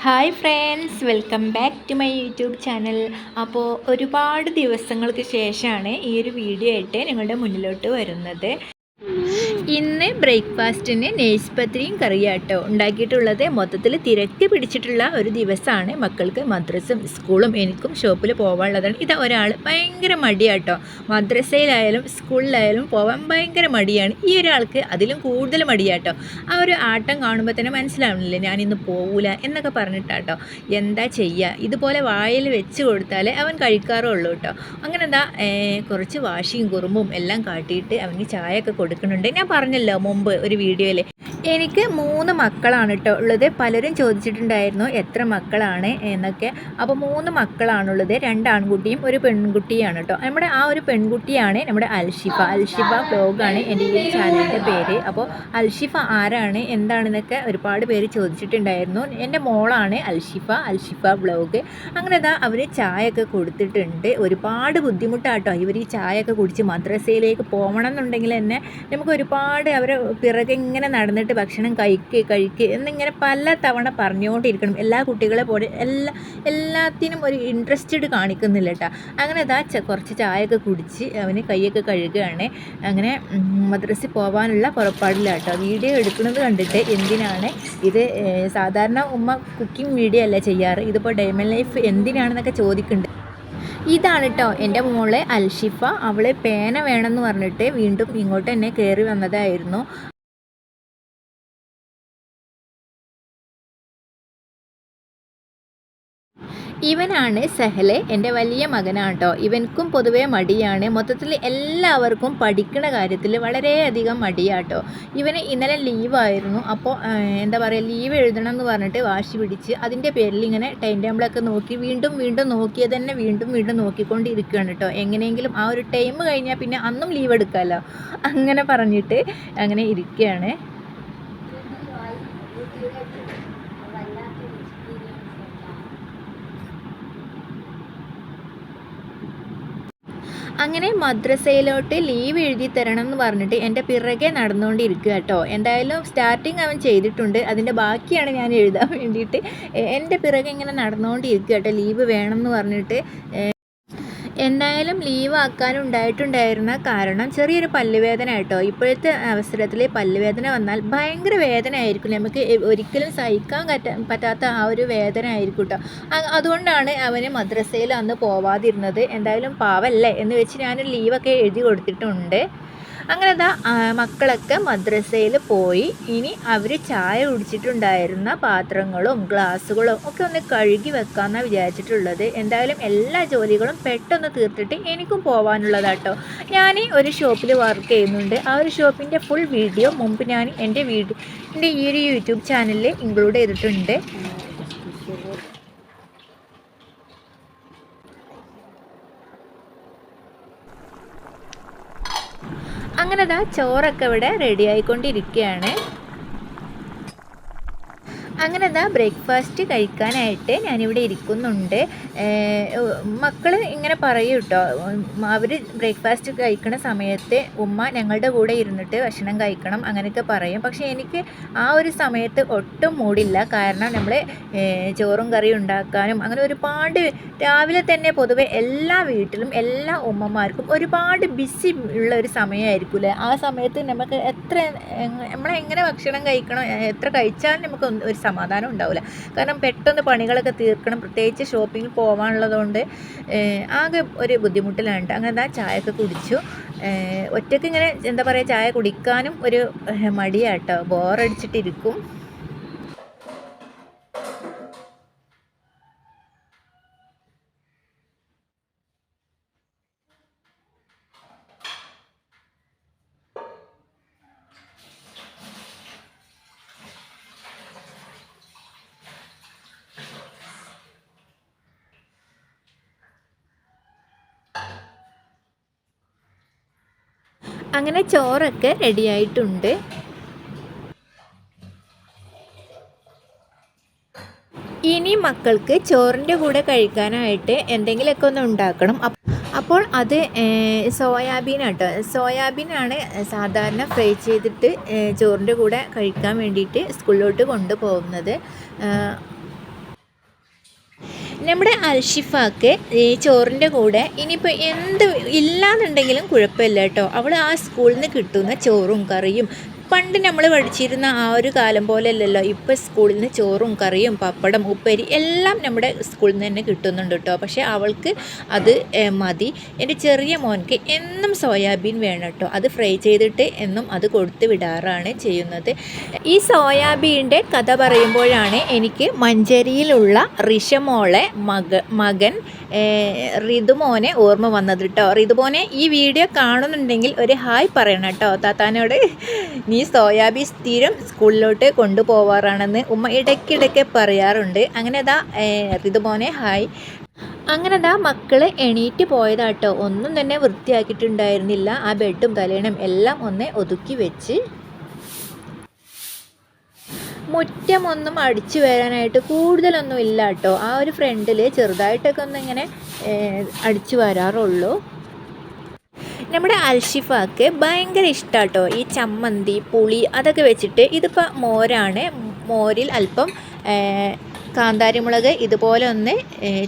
Hi friends, welcome back to my YouTube channel. അപ്പോൾ ഒരുപാട് ദിവസങ്ങൾക്ക് ശേഷമാണ് ഈ ഒരു വീഡിയോ ആയിട്ട് നിങ്ങളുടെ മുന്നിലോട്ട് വരുന്നത്. ഇന്ന് ബ്രേക്ക്ഫാസ്റ്റിന് നെയ്സ്പത്രിയും കറിയാട്ടോ ഉണ്ടാക്കിയിട്ടുള്ളത്. മൊത്തത്തിൽ തിരക്ക് പിടിച്ചിട്ടുള്ള ഒരു ദിവസമാണ്. മക്കൾക്ക് മദ്രസും സ്കൂളും എനിക്കും ഷോപ്പിൽ പോകാനുള്ളതാണ്. ഇത് ഒരാൾ ഭയങ്കര മടിയാട്ടോ. മദ്രസയിലായാലും സ്കൂളിലായാലും പോകാൻ ഭയങ്കര മടിയാണ്. ഈ ഒരാൾക്ക് അതിലും കൂടുതൽ മടിയാട്ടോ. ആ ഒരു ആട്ടം കാണുമ്പോൾ തന്നെ മനസ്സിലാവണില്ലേ ഞാനിന്ന് പോകൂല എന്നൊക്കെ പറഞ്ഞിട്ടാട്ടോ. എന്താ ചെയ്യുക, ഇതുപോലെ വായിൽ വെച്ച് കൊടുത്താലേ അവൻ കഴിക്കാറുള്ളൂ കേട്ടോ. അങ്ങനെ എന്താ കുറച്ച് വാശിയും കുറുമ്പും എല്ലാം കാട്ടിയിട്ട് അവന് ചായയൊക്കെ കൊടുക്കുന്നുണ്ട്. ഞാൻ പറഞ്ഞല്ലോ മുമ്പ് ഒരു വീഡിയോയിൽ, എനിക്ക് 3 മക്കളാണ് കേട്ടോ ഉള്ളത്. പലരും ചോദിച്ചിട്ടുണ്ടായിരുന്നു എത്ര മക്കളാണ് എന്നൊക്കെ. അപ്പോൾ 3 മക്കളാണുള്ളത്. 2 ആൺകുട്ടിയും ഒരു പെൺകുട്ടിയാണ് കേട്ടോ. നമ്മുടെ ആ ഒരു പെൺകുട്ടിയാണ് നമ്മുടെ അൽഷിഫ വ്ലോഗാണ് എൻ്റെ ഈ ചാനലിൻ്റെ പേര്. അപ്പോൾ അൽഷിഫ ആരാണ് എന്താണെന്നൊക്കെ ഒരുപാട് പേര് ചോദിച്ചിട്ടുണ്ടായിരുന്നു. എൻ്റെ മോളാണ് അൽഷിഫ വ്ലോഗ്. അങ്ങനെ ഇതാ അവർ ചായയൊക്കെ കൊടുത്തിട്ടുണ്ട്. ഒരുപാട് ബുദ്ധിമുട്ടാട്ടോ ഇവർ ഈ ചായയൊക്കെ കുടിച്ച് മദ്രസയിലേക്ക് പോകണം എന്നുണ്ടെങ്കിൽ തന്നെ നമുക്ക് ഒരുപാട് അവരെ പിറകെ ഇങ്ങനെ നടന്നിട്ട് ഭക്ഷണം കഴിക്ക് എന്നിങ്ങനെ പല തവണ പറഞ്ഞുകൊണ്ടിരിക്കണം. എല്ലാ കുട്ടികളെ പോലെ എല്ലാത്തിനും ഒരു ഇൻട്രസ്റ്റഡ് കാണിക്കുന്നില്ല കേട്ടോ. അങ്ങനെ ഇതാ കുറച്ച് ചായയൊക്കെ കുടിച്ച് അവന് കൈയൊക്കെ കഴുകുകയാണ്. അങ്ങനെ മദ്രസയിൽ പോകാനുള്ള പുറപ്പാടിലാട്ടോ. വീഡിയോ എടുക്കുന്നത് കണ്ടിട്ട് എന്തിനാണ് ഇത്, സാധാരണ ഉമ്മ കുക്കിംഗ് വീഡിയോ അല്ല ചെയ്യാറ്, ഇതിപ്പോൾ ഡേ മൈ ലൈഫ് എന്തിനാണെന്നൊക്കെ ചോദിക്കുന്നുണ്ട്. ഇതാണ് കേട്ടോ എൻ്റെ മോളെ അൽഷിഫ. അവളെ പേന വേണമെന്ന് പറഞ്ഞിട്ട് വീണ്ടും ഇങ്ങോട്ട് തന്നെ കയറി വന്നതായിരുന്നു. ഇവനാണ് സഹലെ, എൻ്റെ വലിയ മകനാണ് കേട്ടോ. ഇവൻക്കും പൊതുവേ മടിയാണ്. മൊത്തത്തിൽ എല്ലാവർക്കും പഠിക്കുന്ന കാര്യത്തിൽ വളരെയധികം മടിയാട്ടോ. ഇവന് ഇന്നലെ ലീവായിരുന്നു. അപ്പോൾ എന്താ പറയുക, ലീവ് എഴുതണം എന്ന് പറഞ്ഞിട്ട് വാശി പിടിച്ച് അതിൻ്റെ പേരിൽ ഇങ്ങനെ ടൈം ടേബിളൊക്കെ നോക്കി വീണ്ടും നോക്കിയത് തന്നെ വീണ്ടും നോക്കിക്കൊണ്ടിരിക്കുകയാണ് കേട്ടോ. എങ്ങനെയെങ്കിലും ആ ഒരു ടൈം കഴിഞ്ഞാൽ പിന്നെ അന്നും ലീവ് എടുക്കാമല്ലോ, അങ്ങനെ പറഞ്ഞിട്ട് അങ്ങനെ ഇരിക്കുകയാണ്. അങ്ങനെ മദ്രസയിലോട്ട് ലീവ് എഴുതി തരണം എന്ന് പറഞ്ഞിട്ട് എൻ്റെ പിറകെ നടന്നുകൊണ്ടിരിക്കുക കേട്ടോ. എന്തായാലും സ്റ്റാർട്ടിങ് അവൻ ചെയ്തിട്ടുണ്ട്, അതിൻ്റെ ബാക്കിയാണ് ഞാൻ എഴുതാൻ വേണ്ടിയിട്ട് എൻ്റെ പിറകെ ഇങ്ങനെ നടന്നുകൊണ്ടിരിക്കുക കേട്ടോ. ലീവ് വേണം എന്ന് പറഞ്ഞിട്ട്. എന്തായാലും ലീവ് ആക്കാനുണ്ടായിട്ടുണ്ടായിരുന്ന കാരണം ചെറിയൊരു പല്ലുവേദന കേട്ടോ. ഇപ്പോഴത്തെ അവസരത്തിൽ പല്ലുവേദന വന്നാൽ ഭയങ്കര വേദന ആയിരിക്കും, നമുക്ക് ഒരിക്കലും സഹിക്കാൻ പറ്റാത്ത ആ ഒരു വേദന ആയിരിക്കും കേട്ടോ. അതുകൊണ്ടാണ് അവന് മദ്രസയിൽ അന്ന് പോവാതിരുന്നത്. എന്തായാലും പാവല്ലേ എന്ന് വെച്ച് ഞാൻ ലീവൊക്കെ എഴുതി കൊടുത്തിട്ടുണ്ട്. അങ്ങനെ ദാ മക്കളൊക്കെ മദ്രസയിൽ പോയി. ഇനി അവർ ചായ കുടിച്ചിട്ടുണ്ടായിരുന്ന പാത്രങ്ങളും ഗ്ലാസ്സുകളും ഒക്കെ ഒന്ന് കഴുകി വെക്കാമെന്നാണ് വിചാരിച്ചിട്ടുള്ളത്. എന്തായാലും എല്ലാ ജോലികളും പെട്ടെന്ന് തീർത്തിട്ട് എനിക്കും പോകാനുള്ളതാട്ടോ. ഞാൻ ഒരു ഷോപ്പിൽ വർക്ക് ചെയ്യുന്നുണ്ട്. ആ ഒരു ഷോപ്പിൻ്റെ ഫുൾ വീഡിയോ മുമ്പ് ഞാൻ എൻ്റെ ഈ ഒരു യൂട്യൂബ് ചാനലിൽ ഇൻക്ലൂഡ് ചെയ്തിട്ടുണ്ട്. അങ്ങനെ ദാ ചോറൊക്കെ ഇവിടെ റെഡി ആയിക്കൊണ്ടിരിക്കുകയാണ്. അങ്ങനെ ദാ ബ്രേക്ക്ഫാസ്റ്റ് കഴിക്കാനായിട്ട് ഞാനിവിടെ ഇരിക്കുന്നുണ്ട്. മക്കൾ ഇങ്ങനെ പറയും കേട്ടോ, അവർ ബ്രേക്ക്ഫാസ്റ്റ് കഴിക്കുന്ന സമയത്ത് ഉമ്മ ഞങ്ങളുടെ കൂടെ ഇരുന്നിട്ട് ഭക്ഷണം കഴിക്കണം അങ്ങനെയൊക്കെ പറയും. പക്ഷേ എനിക്ക് ആ ഒരു സമയത്ത് ഒട്ടും മൂടില്ല. കാരണം നമ്മൾ ചോറും കറിയും ഉണ്ടാക്കാനും അങ്ങനെ ഒരുപാട് രാവിലെ തന്നെ പൊതുവെ എല്ലാ വീട്ടിലും എല്ലാ ഉമ്മമാർക്കും ഒരുപാട് ബിസി ഉള്ള ഒരു സമയമായിരിക്കില്ലേ. ആ സമയത്ത് നമുക്ക് നമ്മളെങ്ങനെ ഭക്ഷണം കഴിക്കണം, എത്ര കഴിച്ചാലും നമുക്ക് ഒരു സമാധാനം ഉണ്ടാവില്ല. കാരണം പെട്ടെന്ന് പണികളൊക്കെ തീർക്കണം, പ്രത്യേകിച്ച് ഷോപ്പിങ്ങിൽ പോകാനുള്ളതുകൊണ്ട് ആകെ ഒരു ബുദ്ധിമുട്ടിലാണ്. അങ്ങനെ ചായയൊക്കെ കുടിച്ചു. ഒറ്റയ്ക്ക് ഇങ്ങനെ എന്താ പറയുക, ചായ കുടിക്കാനും ഒരു മടിയാട്ടോ, ബോറടിച്ചിട്ടിരിക്കും. അങ്ങനെ ചോറൊക്കെ റെഡിയായിട്ടുണ്ട്. ഇനി മക്കൾക്ക് ചോറിൻ്റെ കൂടെ കഴിക്കാനായിട്ട് എന്തെങ്കിലുമൊക്കെ ഒന്ന് ഉണ്ടാക്കണം. അപ്പോൾ അത് സോയാബീനാണ് സാധാരണ ഫ്രൈ ചെയ്തിട്ട് ചോറിൻ്റെ കൂടെ കഴിക്കാൻ വേണ്ടിയിട്ട് സ്കൂളിലോട്ട് കൊണ്ടുപോകുന്നത്. നമ്മുടെ അൽഷിഫാക്ക് ഈ ചോറിൻ്റെ കൂടെ ഇനിയിപ്പോൾ എന്ത് ഇല്ലാന്നുണ്ടെങ്കിലും കുഴപ്പമില്ല കേട്ടോ. അവൾ ആ സ്കൂളിൽ നിന്ന് കിട്ടുന്ന ചോറും കറിയും പണ്ട് നമ്മൾ പഠിച്ചിരുന്ന ആ ഒരു കാലം പോലെ അല്ലല്ലോ. ഇപ്പോൾ സ്കൂളിൽ നിന്ന് ചോറും കറിയും പപ്പടം ഉപ്പേരി എല്ലാം നമ്മുടെ സ്കൂളിൽ നിന്ന് തന്നെ കിട്ടുന്നുണ്ട് കേട്ടോ. പക്ഷേ അവൾക്ക് അത് മതി. എൻ്റെ ചെറിയ മോൻക്ക് എന്നും സോയാബീൻ വേണം കേട്ടോ. അത് ഫ്രൈ ചെയ്തിട്ട് എന്നും അത് കൊടുത്ത് വിടാറാണ് ചെയ്യുന്നത്. ഈ സോയാബീൻ്റെ കഥ പറയുമ്പോഴാണ് എനിക്ക് മഞ്ചേരിയിലുള്ള റിഷമോളെ മകൻ റിതുമോനെ ഓർമ്മ വന്നത് കേട്ടോ. റിതുമോനെ ഈ വീഡിയോ കാണുന്നുണ്ടെങ്കിൽ ഒരു ഹായ് പറയണം കേട്ടോ താത്താനോട്. നീ സോയാബീൻ സ്ഥിരം സ്കൂളിലോട്ട് കൊണ്ടുപോവാറാണെന്ന് ഉമ്മ ഇടയ്ക്കിടയ്ക്ക് പറയാറുണ്ട്. അങ്ങനെ റിതുമോനെ ഹായ്. അങ്ങനെ മക്കൾ എണീറ്റ് പോയതാട്ടോ. ഒന്നും തന്നെ വൃത്തിയാക്കിയിട്ടുണ്ടായിരുന്നില്ല. ആ ബെഡും തലേണും എല്ലാം ഒന്ന് ഒതുക്കി വെച്ച് മുറ്റമൊന്നും അടിച്ചു വരാനായിട്ട് കൂടുതലൊന്നും ഇല്ല കേട്ടോ. ആ ഒരു ഫ്രണ്ടിൽ ചെറുതായിട്ടൊക്കെ ഒന്ന് ഇങ്ങനെ അടിച്ചു വരാറുള്ളൂ. നമ്മുടെ അൽഷിഫാക്ക് ഭയങ്കര ഇഷ്ടമാട്ടോ ഈ ചമ്മന്തി പുളി അതൊക്കെ വെച്ചിട്ട്. ഇതിപ്പോൾ മോരാണ്. മോരിൽ അല്പം കാന്താരിമുളക് ഇതുപോലെ ഒന്ന്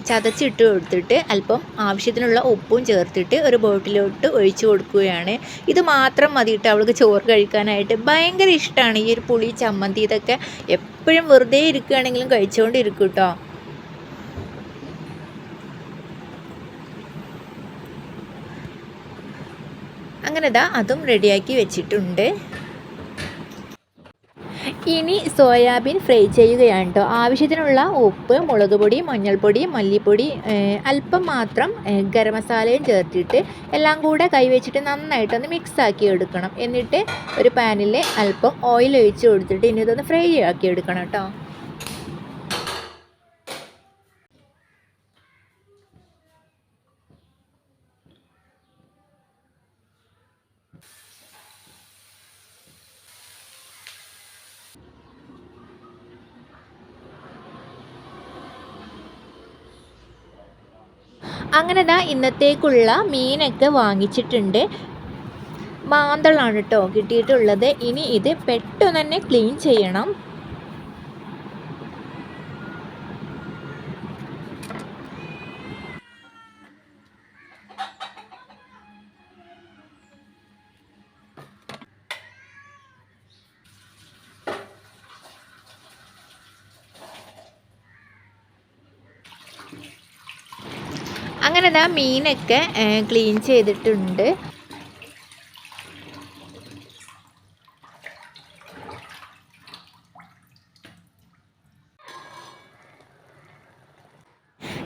ചതച്ചിട്ട് കൊടുത്തിട്ട് അല്പം ആവശ്യത്തിനുള്ള ഉപ്പും ചേർത്തിട്ട് ഒരു ബോട്ടിലോട്ട് ഒഴിച്ചു കൊടുക്കുകയാണ്. ഇത് മാത്രം മതിയിട്ട് അവൾക്ക് ചോറ് കഴിക്കാനായിട്ട്. ഭയങ്കര ഇഷ്ടമാണ് ഈ ഒരു പുളി ചമ്മന്തി. ഇതൊക്കെ എപ്പോഴും വെറുതെ ഇരിക്കുകയാണെങ്കിലും കഴിച്ചുകൊണ്ടിരിക്കും കേട്ടോ. അങ്ങനെ അതും റെഡിയാക്കി വെച്ചിട്ടുണ്ട്. ഇനി സോയാബീൻ ഫ്രൈ ചെയ്യുകയാണ് കേട്ടോ. ആവശ്യത്തിനുള്ള ഉപ്പ്, മുളക് പൊടി, മഞ്ഞൾപ്പൊടി, മല്ലിപ്പൊടി, അല്പം മാത്രം ഗരം മസാലയും ചേർത്തിട്ട് എല്ലാം കൂടെ കൈവച്ചിട്ട് നന്നായിട്ടൊന്ന് മിക്സാക്കി എടുക്കണം. എന്നിട്ട് ഒരു പാനിൽ അല്പം ഓയിൽ ഒഴിച്ച് കൊടുത്തിട്ട് ഇനി ഇതൊന്ന് ഫ്രൈ ആക്കി എടുക്കണം കേട്ടോ. അങ്ങനെ ഇന്നത്തേക്കുള്ള മീനൊക്കെ വാങ്ങിച്ചിട്ടുണ്ട്. മാന്തളാണ് കേട്ടോ കിട്ടിയിട്ടുള്ളത്. ഇനി ഇത് പെട്ടെന്ന് തന്നെ ക്ലീൻ ചെയ്യണം. അങ്ങനെ മീനൊക്കെ ക്ലീൻ ചെയ്തിട്ടുണ്ട്.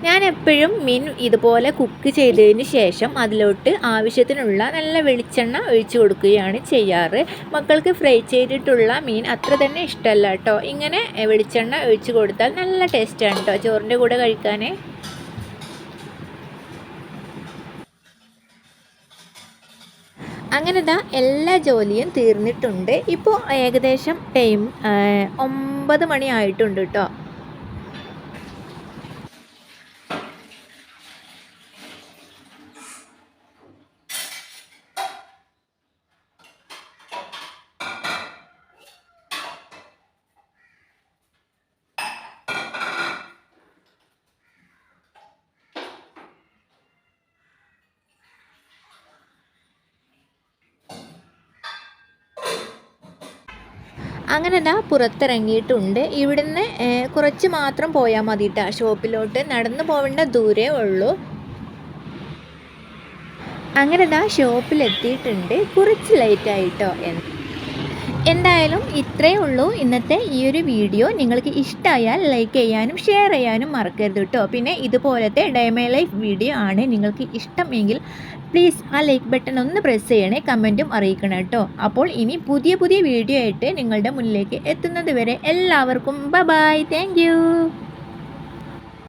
ഞാൻ എപ്പോഴും മീൻ ഇതുപോലെ കുക്ക് ചെയ്തതിന് ശേഷം അതിലോട്ട് ആവശ്യത്തിനുള്ള നല്ല വെളിച്ചെണ്ണ ഒഴിച്ചു കൊടുക്കുകയാണ് ചെയ്യാറ്. മക്കൾക്ക് ഫ്രൈ ചെയ്തിട്ടുള്ള മീൻ അത്ര തന്നെ ഇഷ്ടമല്ല കേട്ടോ. ഇങ്ങനെ വെളിച്ചെണ്ണ ഒഴിച്ചു കൊടുത്താൽ നല്ല ടേസ്റ്റാണ് കേട്ടോ ചോറിൻ്റെ കൂടെ കഴിക്കാൻ. അങ്ങനെ എല്ലാ ജോലിയും തീർന്നിട്ടുണ്ട്. ഇപ്പോൾ ഏകദേശം ടൈം 9 മണി ആയിട്ടുണ്ട് കേട്ടോ. അങ്ങനെ പുറത്തിറങ്ങിയിട്ടുണ്ട്. ഇവിടുന്ന് കുറച്ച് മാത്രം പോയാൽ മതി കേട്ടോ. ഷോപ്പിലോട്ട് നടന്നു പോവേണ്ട ദൂരേ ഉള്ളൂ. അങ്ങനെ ഷോപ്പിലെത്തിയിട്ടുണ്ട്. കുറച്ച് ലേറ്റായിട്ടോ. എന്തായാലും ഇത്രയേ ഉള്ളൂ ഇന്നത്തെ ഈ ഒരു വീഡിയോ. നിങ്ങൾക്ക് ഇഷ്ടമായാൽ ലൈക്ക് ചെയ്യാനും ഷെയർ ചെയ്യാനും മറക്കരുത് കേട്ടോ. പിന്നെ ഇതുപോലത്തെ ഡേ മൈ ലൈഫ് വീഡിയോ ആണ് നിങ്ങൾക്ക് ഇഷ്ടമെങ്കിൽ പ്ലീസ് ആ ലൈക്ക് ബട്ടൺ ഒന്ന് പ്രസ് ചെയ്യണേ. കമൻറ്റും അറിയിക്കണം കേട്ടോ. അപ്പോൾ ഇനി പുതിയ വീഡിയോ ആയിട്ട് നിങ്ങളുടെ മുന്നിലേക്ക് എത്തുന്നത് വരെ എല്ലാവർക്കും ബൈ. Thank you.